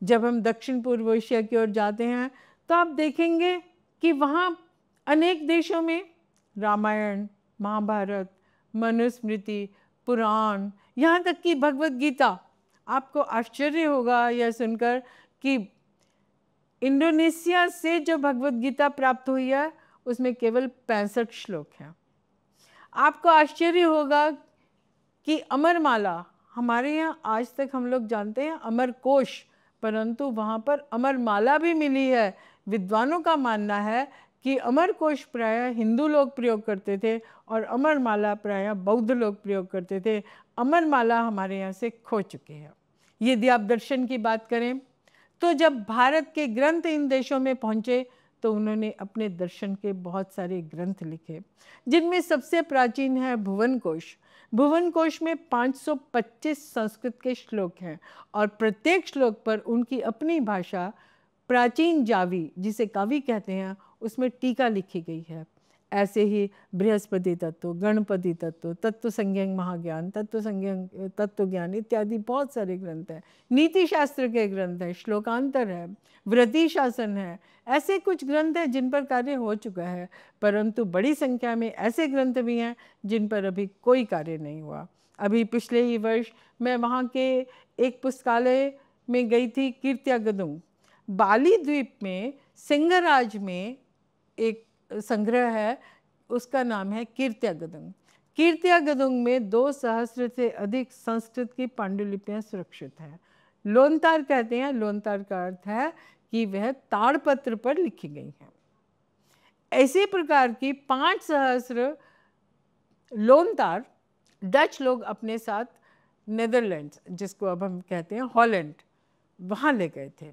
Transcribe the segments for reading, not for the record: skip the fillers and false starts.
जब हम दक्षिण पूर्व एशिया की ओर जाते हैं तो आप देखेंगे कि वहाँ अनेक देशों में रामायण, महाभारत, मनुस्मृति, पुराण, यहाँ तक कि भगवत गीता, आपको आश्चर्य होगा यह सुनकर कि इंडोनेशिया से जो भगवत गीता प्राप्त हुई है उसमें केवल 65 श्लोक हैं। आपको आश्चर्य होगा कि अमरमाला, हमारे यहाँ आज तक हम लोग जानते हैं अमर कोश, परंतु वहाँ पर अमरमाला भी मिली है। विद्वानों का मानना है कि अमर कोश प्रायः हिंदू लोग प्रयोग करते थे और अमरमाला प्रायः बौद्ध लोग प्रयोग करते थे। अमरमाला हमारे यहाँ से खो चुके हैं। यदि आप दर्शन की बात करें तो जब भारत के ग्रंथ इन देशों में पहुँचे तो उन्होंने अपने दर्शन के बहुत सारे ग्रंथ लिखे, जिनमें सबसे प्राचीन है भुवन कोश। भुवन कोश में 525 संस्कृत के श्लोक हैं और प्रत्येक श्लोक पर उनकी अपनी भाषा प्राचीन जावी, जिसे कावी कहते हैं, उसमें टीका लिखी गई है। ऐसे ही बृहस्पति तत्व, गणपति तत्व, तत्व संज्ञक महाज्ञान, तत्व संज्ञक तत्व ज्ञान इत्यादि बहुत सारे ग्रंथ हैं। नीति शास्त्र के ग्रंथ हैं, श्लोकांतर है, व्रती शासन है, ऐसे कुछ ग्रंथ हैं जिन पर कार्य हो चुका है, परंतु बड़ी संख्या में ऐसे ग्रंथ भी हैं जिन पर अभी कोई कार्य नहीं हुआ। अभी पिछले ही वर्ष मैं वहाँ के एक पुस्तकालय में गई थी, कीर्त्यागदुंग, बाली द्वीप में सिंगराज में एक संग्रह है, उसका नाम है कीर्त्यागदुंग। कीर्त्यागदुंग में 2000 से अधिक संस्कृत की पांडुलिपियाँ सुरक्षित हैं। लोनतार कहते हैं, लोनतार का अर्थ है कि वह ताड़पत्र पर लिखी गई हैं। ऐसे प्रकार की 5000 लोनतार डच लोग अपने साथ नेदरलैंड्स, जिसको अब हम कहते हैं हॉलैंड, वहाँ ले गए थे।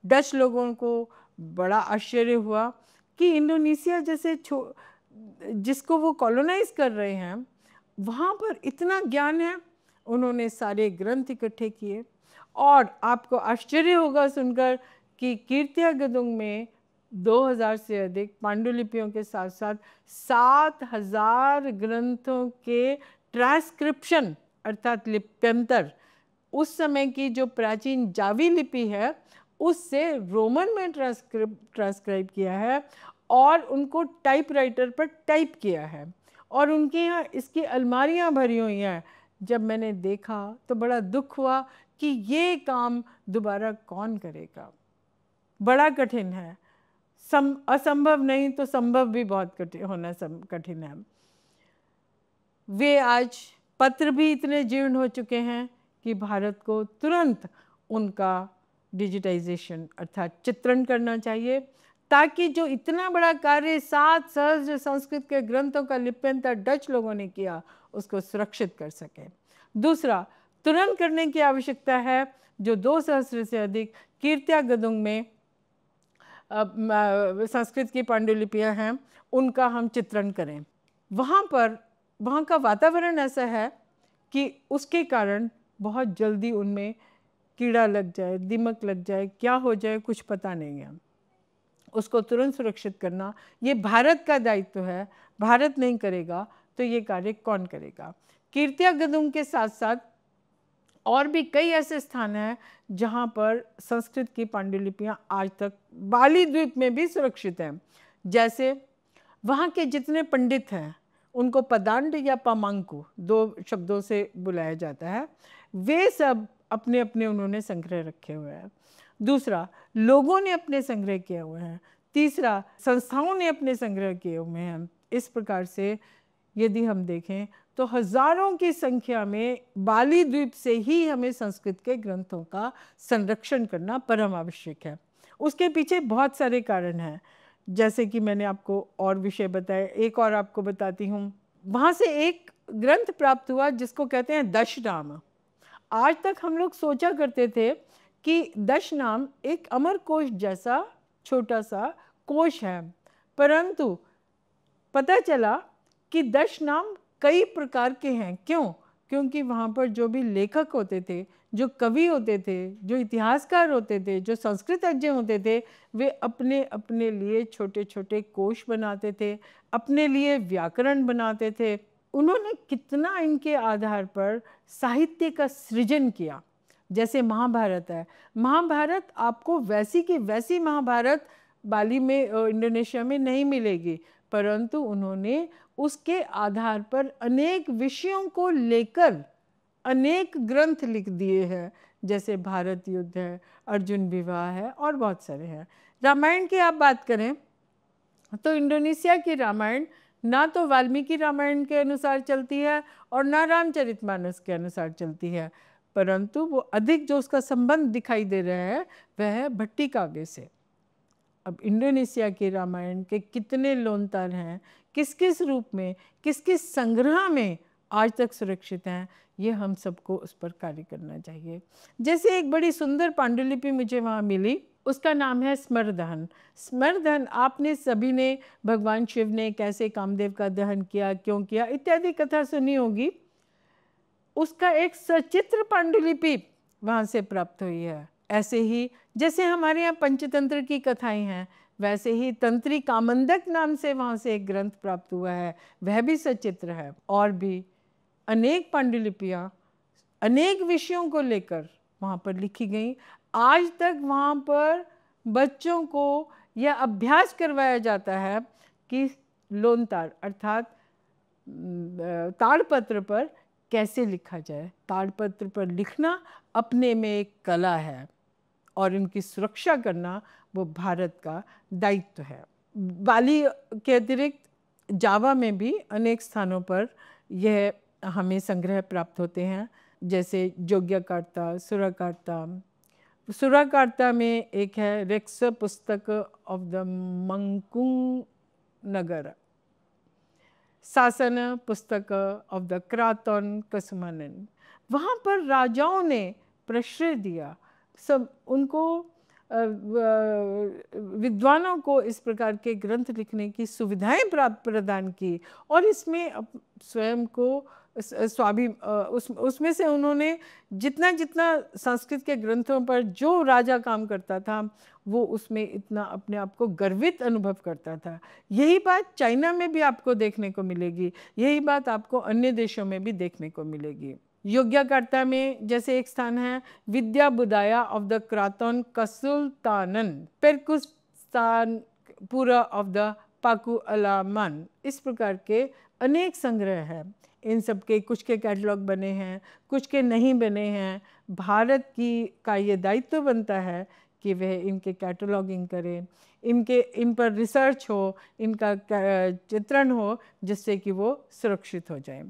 डच लोगों को बड़ा आश्चर्य हुआ कि इंडोनेशिया जैसे जिसको वो कॉलोनाइज कर रहे हैं, वहाँ पर इतना ज्ञान है। उन्होंने सारे ग्रंथ इकट्ठे किए और आपको आश्चर्य होगा सुनकर कि कीर्त्यागदुंग में 2000 से अधिक पांडुलिपियों के साथ साथ 7000 ग्रंथों के ट्रांसक्रिप्शन अर्थात लिप्यंतर, उस समय की जो प्राचीन जावी लिपि है उससे रोमन में ट्रांसक्राइब किया है और उनको टाइपराइटर पर टाइप किया है और उनके यहाँ इसकी अलमारियाँ भरी हुई हैं। जब मैंने देखा तो बड़ा दुख हुआ कि ये काम दोबारा कौन करेगा, बड़ा कठिन है। असंभव नहीं तो संभव भी बहुत कठिन है। वे आज पत्र भी इतने जीर्ण हो चुके हैं कि भारत को तुरंत उनका डिजिटाइजेशन अर्थात चित्रण करना चाहिए, ताकि जो इतना बड़ा कार्य 7 सहस्र संस्कृत के ग्रंथों का लिप्यंतर डच लोगों ने किया उसको सुरक्षित कर सकें। दूसरा, तुरंत करने की आवश्यकता है जो 2 सहस्र से अधिक कीर्त्यागदुंग में संस्कृत की पांडुलिपियाँ हैं उनका हम चित्रण करें। वहाँ का वातावरण ऐसा है कि उसके कारण बहुत जल्दी उनमें कीड़ा लग जाए, दीमक लग जाए, क्या हो जाए कुछ पता नहीं है। उसको तुरंत सुरक्षित करना ये भारत का दायित्व है। भारत नहीं करेगा तो ये कार्य कौन करेगा। कीर्त्यागदुंग के साथ साथ और भी कई ऐसे स्थान हैं जहाँ पर संस्कृत की पांडुलिपियाँ आज तक बाली द्वीप में भी सुरक्षित हैं। जैसे वहाँ के जितने पंडित हैं उनको पदांड या पामांकु 2 शब्दों से बुलाया जाता है, वे सब अपने अपने उन्होंने संग्रह रखे हुए हैं। दूसरा, लोगों ने अपने संग्रह किए हुए हैं। तीसरा, संस्थाओं ने अपने संग्रह किए हुए हैं। इस प्रकार से यदि हम देखें तो हजारों की संख्या में बाली द्वीप से ही हमें संस्कृत के ग्रंथों का संरक्षण करना परम आवश्यक है। उसके पीछे बहुत सारे कारण हैं, जैसे कि मैंने आपको और विषय बताए, एक और आपको बताती हूँ। वहाँ से एक ग्रंथ प्राप्त हुआ जिसको कहते हैं दशनाम। आज तक हम लोग सोचा करते थे कि दशनाम एक अमर कोश जैसा छोटा सा कोश है, परंतु पता चला कि दशनाम कई प्रकार के हैं। क्यों? क्योंकि वहाँ पर जो भी लेखक होते थे, जो कवि होते थे, जो इतिहासकार होते थे, जो संस्कृतज्ञ होते थे, वे अपने अपने लिए छोटे छोटे कोश बनाते थे, अपने लिए व्याकरण बनाते थे। उन्होंने कितना इनके आधार पर साहित्य का सृजन किया। जैसे महाभारत है, महाभारत आपको वैसी की वैसी महाभारत बाली में इंडोनेशिया में नहीं मिलेगी, परंतु उन्होंने उसके आधार पर अनेक विषयों को लेकर अनेक ग्रंथ लिख दिए हैं, जैसे भारत युद्ध है, अर्जुन विवाह है और बहुत सारे हैं। रामायण की आप बात करें तो इंडोनेशिया की रामायण ना तो वाल्मीकि रामायण के अनुसार चलती है और ना रामचरितमानस के अनुसार चलती है, परंतु वो अधिक जो उसका संबंध दिखाई दे रहा है वह है भट्टी काव्य से। अब इंडोनेशिया के रामायण के कितने लोनतार हैं, किस किस रूप में, किस किस संग्रह में आज तक सुरक्षित हैं, ये हम सबको उस पर कार्य करना चाहिए। जैसे एक बड़ी सुंदर पांडुलिपि मुझे वहाँ मिली, उसका नाम है स्मरदहन। स्मरदहन आपने सभी ने भगवान शिव ने कैसे कामदेव का दहन किया, क्यों किया इत्यादि कथा सुनी होगी। उसका एक सचित्र पांडुलिपि वहाँ से प्राप्त हुई है। ऐसे ही जैसे हमारे यहाँ पंचतंत्र की कथाएं हैं, वैसे ही तंत्री कामंदक नाम से वहाँ से एक ग्रंथ प्राप्त हुआ है, वह भी सचित्र है। और भी अनेक पांडुलिपियाँ अनेक विषयों को लेकर वहाँ पर लिखी गई। आज तक वहाँ पर बच्चों को यह अभ्यास करवाया जाता है कि लोनतार अर्थात ताड़पत्र पर कैसे लिखा जाए। ताड़पत्र पर लिखना अपने में एक कला है और इनकी सुरक्षा करना वो भारत का दायित्व है। बाली के अतिरिक्त जावा में भी अनेक स्थानों पर यह हमें संग्रह प्राप्त होते हैं, जैसे जोग्यकार्ता, सुराकार्ता। सुराकार्ता में एक है रेक्स पुस्तक ऑफ द मंकुंग नगर, शासन पुस्तक ऑफ द क्रातन कसुमानन। वहाँ पर राजाओं ने प्रश्रय दिया, सब उनको विद्वानों को इस प्रकार के ग्रंथ लिखने की सुविधाएं प्रदान की और इसमें स्वयं को उसमें से उन्होंने जितना जितना संस्कृत के ग्रंथों पर जो राजा काम करता था वो उसमें इतना अपने आप को गर्वित अनुभव करता था। यही बात चाइना में भी आपको देखने को मिलेगी, यही बात आपको अन्य देशों में भी देखने को मिलेगी। योग्यकार्ता में जैसे एक स्थान है विद्या बुदाया ऑफ द क्रातन कसुल्तानन पेरकुस्तान पूरा ऑफ द पाकू अलामान। इस प्रकार के अनेक संग्रह हैं। इन सब के कुछ के कैटलॉग बने हैं, कुछ के नहीं बने हैं। भारत का ये दायित्व बनता है कि वह इनके कैटलॉगिंग करें, इन पर रिसर्च हो, इनका चित्रण हो, जिससे कि वो सुरक्षित हो जाए।